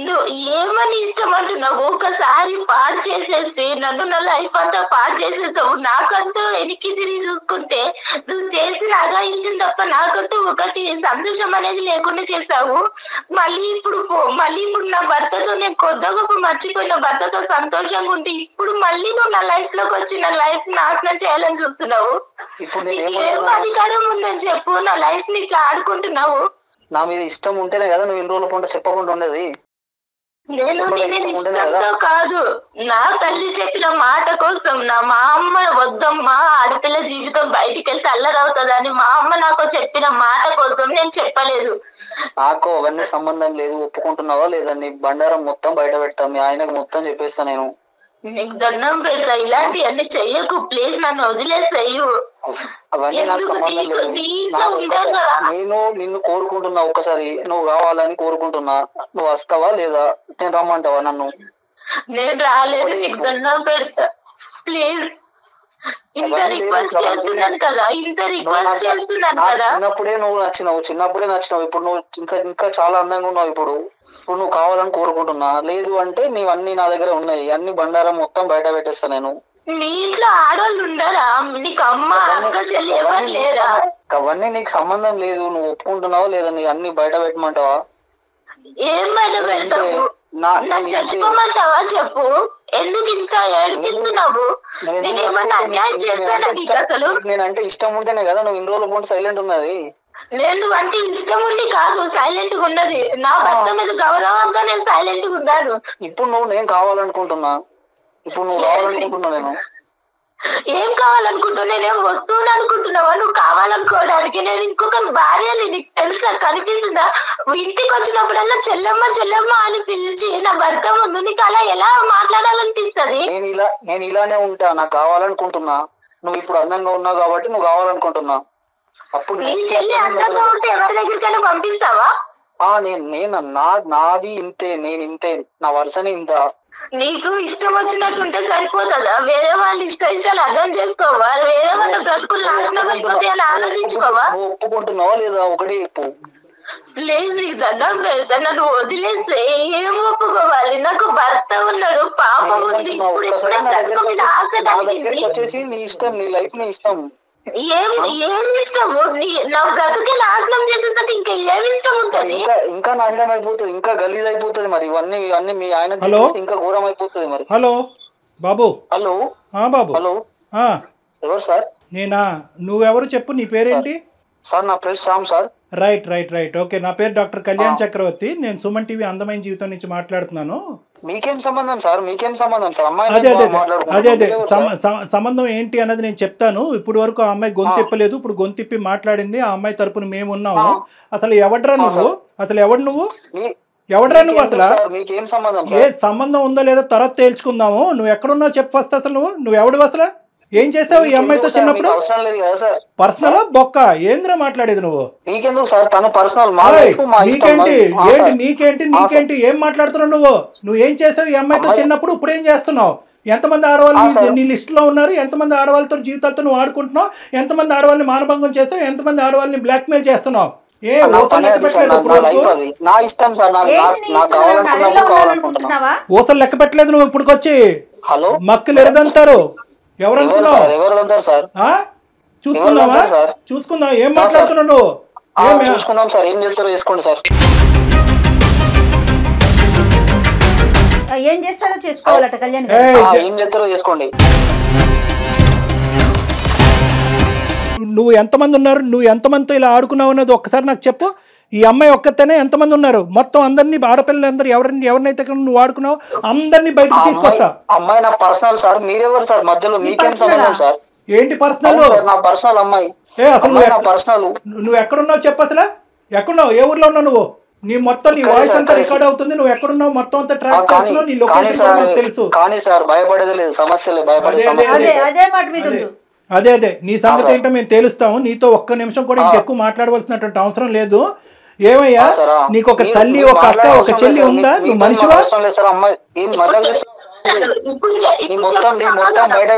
నువ్వు ఏమని ఇష్టం అంటున్నావు? ఒకసారి పాడు చేసేసి నన్ను నా లైఫ్ అంతా పాడు చేసేసావు. నాకంటూ వెనక్కి తిరిగి చూసుకుంటే నువ్వు చేసిన అగాయించిన తప్ప నాకంటూ ఒకటి సంతోషం అనేది లేకుండా చేసావు. మళ్ళీ ఇప్పుడు నా భర్తతో నేను కొద్ది గొప్ప మర్చిపోయిన భర్తతో సంతోషంగా ఉంటే ఇప్పుడు మళ్ళీ నువ్వు నా లైఫ్ లోకి వచ్చి నా లైఫ్ నాశనం చేయాలని చూస్తున్నావు. ఏం అధికారం ఉందని చెప్పు నా లైఫ్ ని ఇట్లా ఆడుకుంటున్నావు? నా మీద ఇష్టం ఉంటేనే కదా నువ్వు ఇన్ని రోజుల పంట చెప్పకుండా ఉండేది. నేను ఇష్టంతో కాదు, నా తల్లి చెప్పిన మాట కోసం. మా అమ్మ వద్దమ్మా ఆడపిల్ల జీవితం బయటికి వెళ్తే అల్లరవుతుందని మా అమ్మ నాకు చెప్పిన మాట కోసం నేను చెప్పలేదు. నాకు అవన్నీ సంబంధం లేదు. ఒప్పుకుంటున్నావా లేదా? నీ బండారం మొత్తం బయట పెడతా. మీ ఆయనకు మొత్తం చెప్పేస్తా. నేను నీకు దండం పెడతా. ఇలాంటివన్నీ చెయ్యకు ప్లీజ్. నన్ను వదిలేసాయి. అవన్నీ నాకు సంబంధం లేదు. నేను నిన్ను కోరుకుంటున్నా. ఒక్కసారి నువ్వు కావాలని కోరుకుంటున్నా. నువ్వు వస్తావా లేదా? నేను రమ్మంటావా నన్ను? నేను రాలేదు. నీకు దండం పెడతా ప్లీజ్. ఇంత రిక్వెస్ట్ చేస్తున్నాను కదా. చిన్నప్పుడే నువ్వు నచ్చినావు. ఇప్పుడు నువ్వు ఇంకా చాలా అందంగా ఉన్నావు. ఇప్పుడు నువ్వు కావాలని కోరుకుంటున్నా. లేదు అంటే నీవన్నీ నా దగ్గర ఉన్నాయి. అన్ని బండారం మొత్తం బయట పెట్టేస్తా నేను. మీ ఇంట్లో ఆడవాళ్ళు ఉండరా? నీకు అమ్మ అక్క చెల్లి ఎవరు లేరా? అవన్నీ నీకు సంబంధం లేదు. నువ్వు ఒప్పుకుంటున్నావా లేదా? నీ అన్ని బయట పెట్టమంటావా? ఏం బయట పెడతావు? చచ్చిపోమంటావా చెప్పు. ఎందుకు ఇంత ఏడిపిస్తున్నావు? నేనేమన్నా అన్యాయం చేస్తానా నీకు? అసలు నేనంటే ఇష్టం ఉంటేనే కదా నువ్వు ఇన్ని రోజుల పాటు సైలెంట్ ఉన్నది. నేను అంటే ఇష్టం ఉండి కాదు సైలెంట్ గా ఉన్నది. నా భర్త మీద గౌరవంగా నేను సైలెంట్ గా ఉన్నాను. ఇప్పుడు నేను కావాలనుకుంటున్నా. నేను ఏం కావాలనుకుంటున్నా? నేనేం వస్తువులు అనుకుంటున్నావా నువ్వు కావాలనుకోవడానికి? నేను ఇంకొక భార్యని నీకు తెలుసా? కనిపిస్తుందా? ఇంటికి వచ్చినప్పుడల్లా చెల్లమ్మ అని పిలిచి నా భర్త ముందు నీకు అలా ఎలా మాట్లాడాలనిపిస్తుంది? నేను ఇలానే ఉంటా. నాకు కావాలనుకుంటున్నా. నువ్వు ఇప్పుడు అందంగా ఉన్నావు కాబట్టి నువ్వు కావాలనుకుంటున్నా. అప్పుడు నీ చెల్లి అందంగా ఉంటే ఎవరి దగ్గరికైనా పంపిస్తావా? నాది ఇంతే. నేను ఇంతే. నా వరుసని ఇంత. నీకు ఇష్టం వచ్చినట్టుంటే సరిపోతుందా? వేరే వాళ్ళు ఇష్టాలు అర్థం చేసుకోవా? వేరే వాళ్ళ బ్రతుకులు నాశనం అయిపోతే అని ఆలోచించుకోవా? ఒప్పుకుంటున్నావా లేదా? ఒకటి చెప్పు ప్లీజ్. నీకు దండం పెడతా. నన్ను వదిలేస్తే ఏం ఒప్పుకోవాలి? నాకు భర్త ఉన్నాడు, పాపం ఉంది. వచ్చేసి నీ ఇష్టం, నీ లైఫ్ నీ ఇష్టం. ఏం ఇష్టము? నా బ్రతుకే నాశనం చేసేసరికి ఇంకా ఏమి ఇష్టం ఉంటుంది? ఇంకా నాశనం అయిపోతుంది. ఇంకా గలీజ్ అయిపోతుంది. మరి ఇవన్నీ మీ ఆయన ఇంకా ఘోరం అయిపోతుంది. మరి హలో బాబు. హలో బాబు. హలో ఎవరు సార్? నేనా? నువ్వెవరు చెప్పు. నీ పేరేంటి? సార్ నా పేరు శ్యామ్ సార్. Right okay. నా పేరు డాక్టర్ కళ్యాణ్ చక్రవర్తి. నేను సుమన్ టీవీ అందమైన జీవితం నుంచి మాట్లాడుతున్నాను. మీకేం సంబంధం సార్? అమ్మాయి అదే సంబంధం ఏంటి అన్నది నేను చెప్తాను. ఇప్పుడు వరకు ఆ అమ్మాయి గొంతిప్పలేదు. ఇప్పుడు గొంతిప్పి మాట్లాడింది. ఆ అమ్మాయి తరపున మేము ఉన్నాము. అసలు ఎవడ్రా నువ్వు? ఎవడు నువ్వు? అసలు మీకేం సంబంధం? ఏ సంబంధం ఉందో లేదో తర్వాత తేల్చుకుందాము. నువ్వు ఎక్కడున్నావు చెప్పు ఫస్ట్. అసలు నువ్వు ఎవడు? అసలు ఏం చేసావు ఈ అమ్మాయితో చిన్నప్పుడు? అవసరం లేదు కదా సార్. పర్సనల్ బొక్క ఏంద్రా మాట్లాడేది నువ్వు? నీకెందుకు సార్? తన పర్సనల్, మా లైఫ్ మా ఇష్టం. నీకేంటి ఏం మాట్లాడుతున్నావు నువ్వు? నువ్వేం చేసావు ఈ అమ్మాయితో చిన్నప్పుడు? ఇప్పుడు ఏం చేస్తున్నావు? ఎంతమంది ఆడవాళ్ళు నీ లిస్ట్ లో ఉన్నారు? ఎంతమంది ఆడవాళ్ళతో జీవితాలతో నువ్వు ఆడుకుంటున్నావు? ఎంతమంది ఆడవాళ్ళని మానభంగం చేస్తావు? ఎంతమంది ఆడవాళ్ళని బ్లాక్ మెయిల్ చేస్తున్నావు? నా ఇష్టం సార్. ఊసలు లెక్క పెట్టలేదు నువ్వు ఇప్పుడు వచ్చి. హలో, మక్కులు ఎరదంటారు. ఎవరంటున్నావు? ఎవరు సార్? చూసుకున్నావా? చూసుకున్నావు. ఏం మాట్లాడుతున్నావు నువ్వు? చూసుకున్నాం సార్. ఏం చేస్తారో చేసుకోండి సార్. ఏం చేస్తారో చేసుకోవాలట కళ్యాణ్. ఏం చేస్తారో చేసుకోండి. నువ్వు ఎంతమంది ఉన్నారు? నువ్వు ఎంతమందితో ఇలా ఆడుకున్నావు అన్నది ఒక్కసారి నాకు చెప్పు. ఈ అమ్మాయి ఒక్కతేనే ఎంతమంది ఉన్నారు? మొత్తం అందరినీ, ఆడపిల్లలందరూ ఎవరినైతే నువ్వు ఆడుకున్నావు అందరినీ బయటకు తీసుకొస్తా. అమ్మాయి నా పర్సనల్ సార్. మీరెవరు సార్ మధ్యలో? మీకేం సంబంధం సార్? ఏంటి పర్సనల్? నా పర్సనల్ అమ్మాయి. అసలు పర్సనల్ నువ్వు ఎక్కడున్నావు చెప్పు. అసలు ఎక్కడున్నావు? ఏ ఊర్లో ఉన్నావు నువ్వు? నీ మొత్తం నీ వాయిస్ అంతా రికార్డ్ అవుతుంది. నువ్వు ఎక్కడున్నావు మొత్తం అంతా ట్రాక్ చేస్తున్నావు. నీ లొకేషన్ తెలుసు. కానీ సార్ భయపడేది లేదు, సమస్య లేదు, భయపడే సమస్య లేదు. అదే నీ సంగతి ఏంటో మేము తెలుస్తాము. నీతో ఒక్క నిమిషం కూడా ఇంకెక్కువ మాట్లాడవలసినటువంటి అవసరం లేదు. ఏమయ్యా, నీకు ఒక తల్లి, ఒక అక్క, ఒక చెల్లి ఉందా? నువ్వు మనిషివా? మొత్తం బయట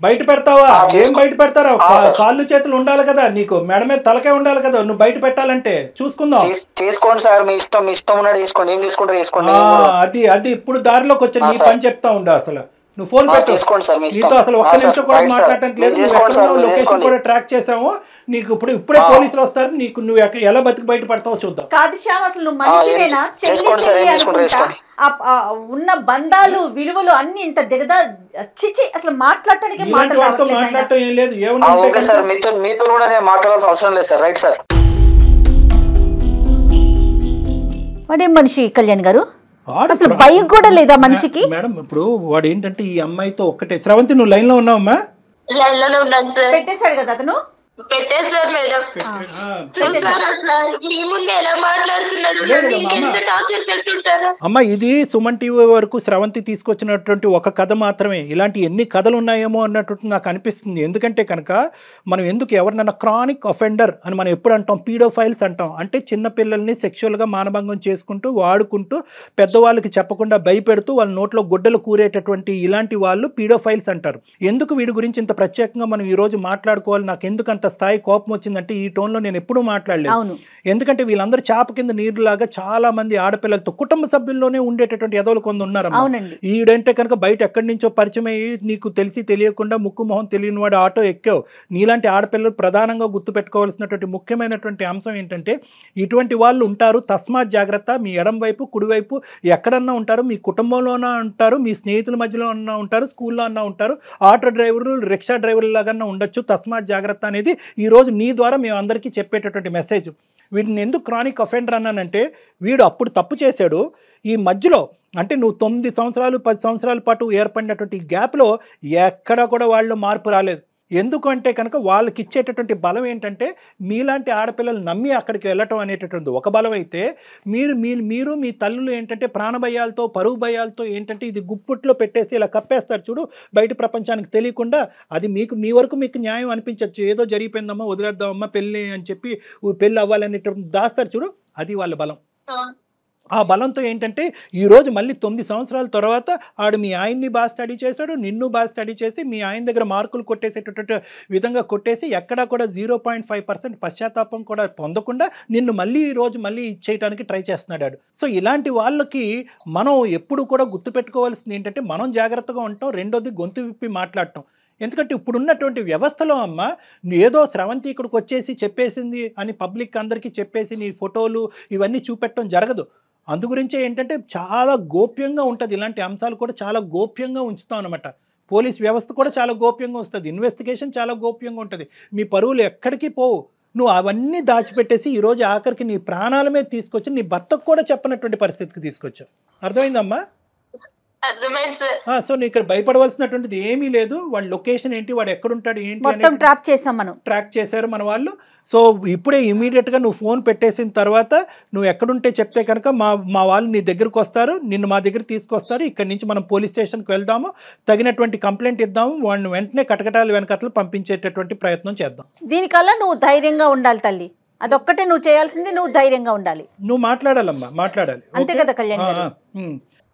బయట పెడతావా? ఏం బయట పెడతారా? కాళ్ళు చేతులు ఉండాలి కదా నీకు, మెడ మీద తలకే ఉండాలి కదా నువ్వు బయట పెట్టాలంటే. చూసుకుందాం. చేసుకోండి సార్, మీ ఇష్టం. మీ ఇష్టం ఉన్నాడు చేసుకోండి. ఏం చేసుకుంటారు చేసుకోండి. అది ఇప్పుడు దారిలోకి వచ్చి నీ పని చెప్తా ఉండు. అసలు నువ్వు ఫోన్ చేసుకోండి సార్. నీతో అసలు ఒక్క నిమిషం కూడా మాట్లాడటానికి లేదు. లొకేషన్ కూడా ట్రాక్ చేసాము. నీకు ఇప్పుడే పోలీసులు వస్తారు. నీకు నువ్వు ఎలా బతికి బయట పడతావో చూద్దాం. కాదు శ్యామ్, అసలు నువ్వు మనిషివేనా? ఉన్న బంధాలు, విలువలు అన్ని ఇంత దిగదా? చిచి, అసలు మాట్లాడటానికి మాట్లాడటం ఏం లేదు. ఓకే సార్, మీతో కూడా నేను మాట్లాడాల్సిన అవసరం లేదు సార్. Right sir. వాడేం మనిషి కళ్యాణ్ గారు? అసలు భయం కూడా లేదా మనిషికి? మేడం ఇప్పుడు వాడు ఏంటంటే ఈ అమ్మాయితో ఒక్కటే. శ్రవంతి నువ్వు లైన్ లో ఉన్నావమ్మా? లైన్ లోనే ఉన్నాను సార్. పెట్టేశాడు కదా అతను. పెట్టేశారు మేడం. అమ్మ ఇది సుమన్ టీవీ వరకు శ్రవంతి తీసుకొచ్చినటువంటి ఒక కథ మాత్రమే. ఇలాంటి ఎన్ని కథలు ఉన్నాయేమో అన్నట్టు నాకు అనిపిస్తుంది. ఎందుకంటే కనుక మనం ఎందుకు ఎవరినైనా క్రానిక్ అఫెండర్ అని మనం ఎప్పుడు అంటాం? పీడోఫైల్స్ అంటాం. అంటే చిన్నపిల్లల్ని సెక్షువల్గా మానభంగం చేసుకుంటూ వాడుకుంటూ పెద్దవాళ్ళకి చెప్పకుండా భయపెడుతూ వాళ్ళ నోట్లో గుడ్డలు కూరేటటువంటి ఇలాంటి వాళ్ళు పీడోఫైల్స్ అంటారు. ఎందుకు వీడి గురించి ఇంత ప్రత్యేకంగా మనం ఈ రోజు మాట్లాడుకోవాలి? నాకు ఎందుకు అంత స్థాయి కోపం వచ్చిందంటే ఈ టోన్లో నేను ఎప్పుడూ మాట్లాడలేదు. ఎందుకంటే వీళ్ళందరూ చాప కింద నీరులాగా చాలా మంది ఆడపిల్లలతో కుటుంబ సభ్యుల్లోనే ఉండేటటువంటి ఎదవలు కొంత ఉన్నారమ్మా. ఈడంటే కనుక బయట ఎక్కడి నుంచో పరిచయం అయ్యి నీకు తెలిసి తెలియకుండా ముక్కు మొహం తెలియని వాడు ఆటో ఎక్కావు. నీలాంటి ఆడపిల్లలు ప్రధానంగా గుర్తుపెట్టుకోవాల్సినటువంటి ముఖ్యమైనటువంటి అంశం ఏంటంటే ఇటువంటి వాళ్ళు ఉంటారు. తస్మాత్ జాగ్రత్త. మీ ఎడం వైపు కుడివైపు ఎక్కడన్నా ఉంటారు. మీ కుటుంబంలోనే ఉంటారు, మీ స్నేహితుల మధ్యలో అన్నా ఉంటారు, స్కూల్లో అన్నా ఉంటారు, ఆటో డ్రైవర్లు, రిక్షా డ్రైవర్లు లాగా ఉండొచ్చు. తస్మాత్ జాగ్రత్త అనేది ఈరోజు నీ ద్వారా మేము అందరికీ చెప్పేటటువంటి మెసేజ్. వీడిని ఎందుకు క్రానిక్ అఫెండర్ అన్నానంటే వీడు అప్పుడు తప్పు చేశాడు. ఈ మధ్యలో అంటే నువ్వు 9 సంవత్సరాలు 10 సంవత్సరాల పాటు ఏర్పడినటువంటి గ్యాప్లో ఎక్కడ కూడా వాళ్ళు మార్పు రాలేదు. ఎందుకంటే కనుక వాళ్ళకి ఇచ్చేటటువంటి బలం ఏంటంటే మీలాంటి ఆడపిల్లలు నమ్మి అక్కడికి వెళ్ళటం అనేటటువంటి ఒక బలం అయితే మీరు మీ తల్లులు ఏంటంటే ప్రాణభయాలతో, పరువు భయాలతో ఏంటంటే ఇది గుప్పుట్లో పెట్టేసి ఇలా కప్పేస్తారు చూడు, బయట ప్రపంచానికి తెలియకుండా. అది మీ వరకు మీకు న్యాయం అనిపించవచ్చు. ఏదో జరిగిపోయిందమ్మా వదిలేద్దామమ్మా పెళ్ళి అని చెప్పి పెళ్ళి అవ్వాలనేటటువంటి దాస్తారు చూడు, అది వాళ్ళ బలం. ఆ బలంతో ఏంటంటే ఈరోజు మళ్ళీ 9 సంవత్సరాల తర్వాత ఆడు మీ ఆయన్ని బాగా స్టడీ చేశాడు, నిన్ను బాగా స్టడీ చేసి మీ ఆయన దగ్గర మార్కులు కొట్టేసేటటువంటి విధంగా కొట్టేసి ఎక్కడా కూడా 0.5% పశ్చాత్తాపం కూడా పొందకుండా నిన్ను మళ్ళీ ఈరోజు మళ్ళీ ఇచ్చేయడానికి ట్రై చేస్తున్నాడు. సో ఇలాంటి వాళ్ళకి మనం ఎప్పుడు కూడా గుర్తుపెట్టుకోవాల్సింది ఏంటంటే మనం జాగ్రత్తగా ఉంటాం. రెండోది గొంతు విప్పి మాట్లాడటం. ఎందుకంటే ఇప్పుడున్నటువంటి వ్యవస్థలో అమ్మ ఏదో శ్రవంతి ఇక్కడికి వచ్చేసి చెప్పేసింది అని పబ్లిక్ అందరికీ చెప్పేసి నీ ఫోటోలు ఇవన్నీ చూపెట్టడం జరగదు. అందుగురించే ఏంటంటే చాలా గోప్యంగా ఉంటుంది. ఇలాంటి అంశాలు కూడా చాలా గోప్యంగా ఉంచుతాం అనమాట. పోలీస్ వ్యవస్థ కూడా చాలా గోప్యంగా వస్తుంది. ఇన్వెస్టిగేషన్ చాలా గోప్యంగా ఉంటుంది. మీ పరువులు ఎక్కడికి పోవు. నువ్వు అవన్నీ దాచిపెట్టేసి ఈరోజు ఆఖరికి నీ ప్రాణాల మీద తీసుకొచ్చి నీ భర్తకు కూడా చెప్పనటువంటి పరిస్థితికి తీసుకొచ్చావు. అర్థమైందమ్మా? అర్థమైంది సార్. సో నీకు ఇక్కడ భయపడవలసినటువంటిది ఏమీ లేదు. వాడి లొకేషన్ ఏంటి, వాడు ఎక్కడుంటాడు ఏంటి మొత్తం ట్రాప్ చేసాం మనం, ట్రాక్ చేశారు మన వాళ్ళు. సో ఇప్పుడే ఇమీడియట్గా నువ్వు ఫోన్ పెట్టేసిన తర్వాత నువ్వు ఎక్కడుంటే చెప్తే కనుక మా వాళ్ళు నీ దగ్గరకు వస్తారు, నిన్ను మా దగ్గర తీసుకొస్తారు. ఇక్కడి నుంచి మనం పోలీస్ స్టేషన్కి వెళ్దాము, తగినటువంటి కంప్లైంట్ ఇద్దాము, వాడిని వెంటనే కటకటాలు వెనకతలు పంపించేటటువంటి ప్రయత్నం చేద్దాం. దీనికల్లా నువ్వు ధైర్యంగా ఉండాలి తల్లి, అదొక్కటే నువ్వు చేయాల్సింది, నువ్వు ధైర్యంగా ఉండాలి. నువ్వు మాట్లాడాలమ్మా, మాట్లాడాలి. అంతే కదా కళ్యాణ్ గారు?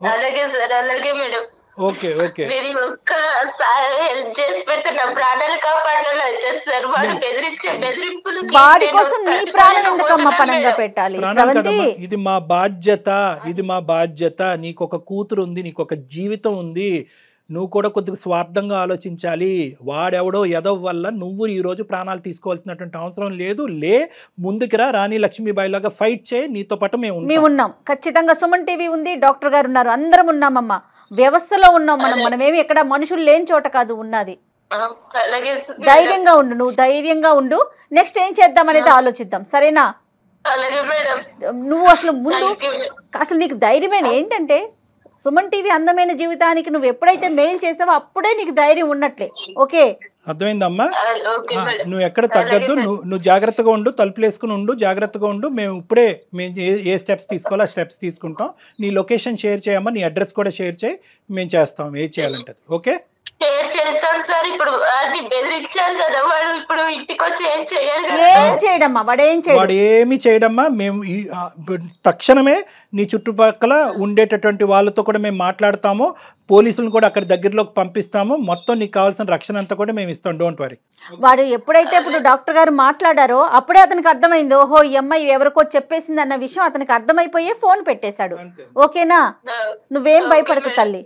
అలాగే సార్, అలాగే మేడం. Okay okay. మీరు ఒక్కసారి హెల్ప్ చేసి పెడితే నా ప్రాణాలు కాపాడాలి సార్. వాడు బెదిరింపులు వాడి కోసం నీ ప్రాణం ఎందుకమ్మా పణంగా పెట్టాలి శ్రవంతి? ఇది మా బాధ్యత, ఇది మా బాధ్యత. నీకు ఒక కూతురు ఉంది, నీకు ఒక జీవితం ఉంది. నువ్వు కూడా కొద్దిగా స్వార్థంగా ఆలోచించాలి. వాడెవడో ఎదవ వల్ల నువ్వు ఈరోజు ప్రాణాలు తీసుకోవాల్సినటువంటి అవసరం లేదు. ముందుకు రా, రాణి లక్ష్మీబాయి లాగా ఫైట్ చేయి. నీతో పాటు మేము ఉన్నాం ఖచ్చితంగా. సుమన్ టీవీ ఉంది, డాక్టర్ గారు ఉన్నారు, అందరం ఉన్నామమ్మా. వ్యవస్థలో ఉన్నాం మనమేమి ఎక్కడ మనుషులు లేని చోట కాదు ఉన్నది. ధైర్యంగా ఉండు, నువ్వు ధైర్యంగా ఉండు. నెక్స్ట్ ఏం చేద్దాం అనేది ఆలోచిద్దాం, సరేనా? నువ్వు అసలు నీకు ధైర్యమైన ఏంటంటే సుమన్ టీవీ అందమైన జీవితానికి నువ్వు ఎప్పుడైతే మెయిల్ చేసావో అప్పుడే నీకు ధైర్యం ఉన్నట్లే. ఓకే, అర్థమైందమ్మా? నువ్వు ఎక్కడ తగ్గద్దు, నువ్వు జాగ్రత్తగా ఉండు, తలుపులు వేసుకుని ఉండు, జాగ్రత్తగా ఉండు. మేము ఇప్పుడే ఏ స్టెప్స్ తీసుకోవాలో ఆ స్టెప్స్ తీసుకుంటాం. నీ లొకేషన్ షేర్ చేయమ్మా, నీ అడ్రస్ కూడా షేర్ చేయి, మేము చేస్తాం ఏం చేయాలంటే. ఓకే చేస్తాను సార్. ఇప్పుడు అది బెదిరించారు కదా, వాడు ఇప్పుడు ఇంటికి వచ్చి ఏం చేయాలి? ఏం చేయడమ్మా, వాడు ఏమి చేయడమ్మా. మేము తక్షణమే నీ చుట్టుపక్కల ఉండేటటువంటి వాళ్ళతో కూడా మేము మాట్లాడతాము, పోలీసులను కూడా అక్కడ దగ్గరలోకి పంపిస్తాము. మొత్తం నీకు కావాల్సిన రక్షణ అంతా కూడా మేము ఇస్తాం. Don't worry. వాడు ఎప్పుడైతే ఇప్పుడు డాక్టర్ గారు మాట్లాడారో అప్పుడే అతనికి అర్థమైంది, ఓహో ఈ అమ్మాయి ఎవరికో చెప్పేసింది అన్న విషయం అతనికి అర్థమైపోయే ఫోన్ పెట్టేశాడు. ఓకేనా? నువ్వేం భయపడకు తల్లి.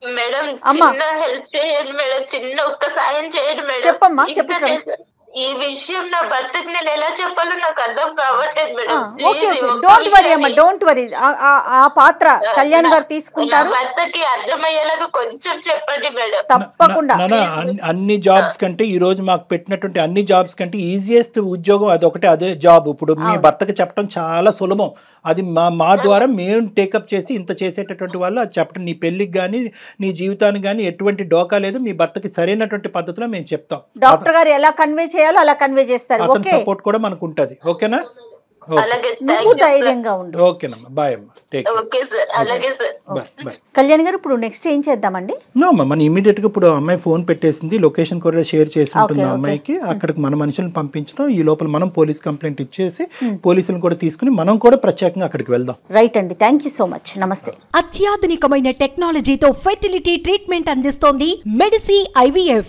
మేడం చిన్న హెల్ప్ చేయండి మేడం, చిన్న ఒక్క సాయం చేయండి మేడం. చెప్పమ్మా, చెప్పు. ఈ విషయం నా భర్తకి నేను ఎలా చెప్పాలో నాకు అర్థం కావట్లేదు మేడం. డోంట్ వరీ అమ్మా, డోంట్ వరీ. ఆ పాత్ర కళ్యాణ్ గారు తీసుకుంటారు. భర్తకి అర్థమయ్యేలాగా కొంచెం చెప్పండి మేడం. తప్పకుండా. అన్ని జాబ్స్ కంటే ఈ రోజు మాకు పెట్టినటువంటి అన్ని జాబ్స్ కంటే ఈజియెస్ట్ ఉద్యోగం అదొకటే, అదే జాబ్. ఇప్పుడు మీ భర్తకి చెప్పడం చాలా సులభం. అది మా ద్వారా మేము టేకప్ చేసి ఇంత చేసేటటువంటి వాళ్ళు అది చెప్పడం. నీ పెళ్లికి కానీ నీ జీవితానికి కానీ ఎటువంటి డోకా లేదు. మీ భర్తకి సరైనటువంటి పద్ధతిలో మేము చెప్తాం. డాక్టర్ గారు ఎలా కన్వే చేయాలో అలా కన్వే చేస్తారు. అతని సపోర్ట్ కూడా మనకు ఉంటది. ఓకేనా? నువ్వు ధైర్యంగా ఉండు. ఓకేనమ్మా, బాయ్ అమ్మా. కళ్యాణ్ గారు ఇప్పుడు నెక్స్ట్ ఏం చేద్దామండి? నో అమ్మా, మన ఇమీడియట్ గా ఇప్పుడు అమ్మాయి ఫోన్ పెట్టేసింది, లొకేషన్ కూడా షేర్ చేసి ఉంటుంది అమ్మాయికి. అక్కడికి మన మనుషులను పంపించడం, ఈ లోపల మనం పోలీస్ కంప్లైంట్ ఇచ్చేసి పోలీసులను కూడా తీసుకుని మనం కూడా ప్రత్యేకంగా అక్కడికి వెళ్దాం. రైట్ అండి, థ్యాంక్ యూ సో మచ్. నమస్తే. అత్యాధునికమైన టెక్నాలజీతో ఫెర్టిలిటీ ట్రీట్మెంట్ అందిస్తోంది మెడిసి IVF.